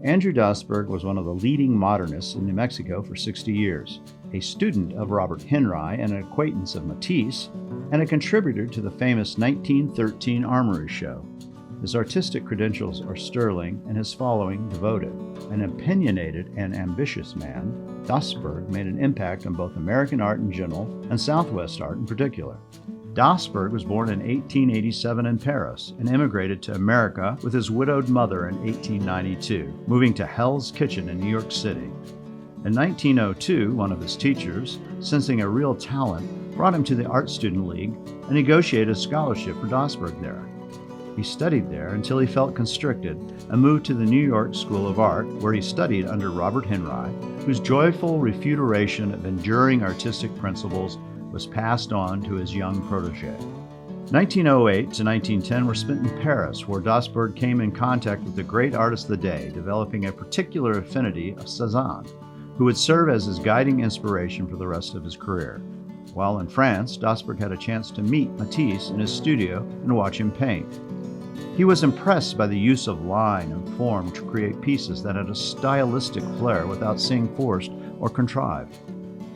Andrew Dasburg was one of the leading modernists in New Mexico for 60 years, a student of Robert Henri and an acquaintance of Matisse, and a contributor to the famous 1913 Armory Show. His artistic credentials are sterling and his following devoted. An opinionated and ambitious man, Dasburg made an impact on both American art in general and Southwest art in particular. Dasburg was born in 1887 in Paris and immigrated to America with his widowed mother in 1892, moving to Hell's Kitchen in New York City. In 1902, one of his teachers, sensing a real talent, brought him to the Art Student League and negotiated a scholarship for Dasburg there. He studied there until he felt constricted and moved to the New York School of Art, where he studied under Robert Henri, whose joyful refutation of enduring artistic principles was passed on to his young protégé. 1908 to 1910 were spent in Paris, where Dasburg came in contact with the great artists of the day, developing a particular affinity of Cézanne, who would serve as his guiding inspiration for the rest of his career. While in France, Dasburg had a chance to meet Matisse in his studio and watch him paint. He was impressed by the use of line and form to create pieces that had a stylistic flair without seeming forced or contrived.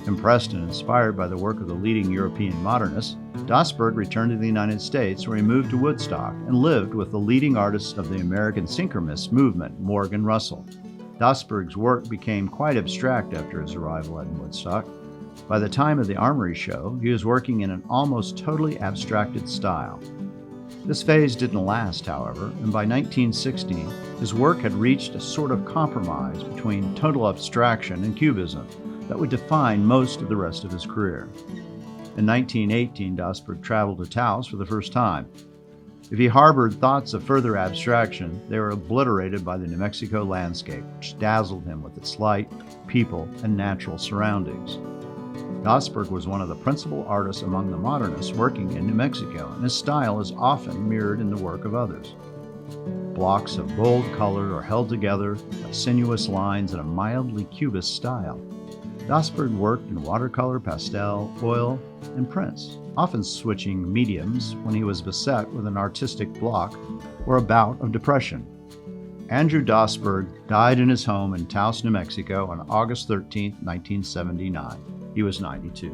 Impressed and inspired by the work of the leading European modernists, Dasburg returned to the United States, where he moved to Woodstock and lived with the leading artists of the American synchronist movement, Morgan Russell. Dasburg's work became quite abstract after his arrival at Woodstock. By the time of the Armory Show, he was working in an almost totally abstracted style. This phase didn't last, however, and by 1960, his work had reached a sort of compromise between total abstraction and cubism that would define most of the rest of his career. In 1918, Dasburg traveled to Taos for the first time. If he harbored thoughts of further abstraction, they were obliterated by the New Mexico landscape, which dazzled him with its light, people, and natural surroundings. Dasburg was one of the principal artists among the modernists working in New Mexico, and his style is often mirrored in the work of others. Blocks of bold color are held together by sinuous lines in a mildly cubist style. Dasburg worked in watercolor, pastel, oil, and prints, often switching mediums when he was beset with an artistic block or a bout of depression. Andrew Dasburg died in his home in Taos, New Mexico on August 13, 1979. He was 92.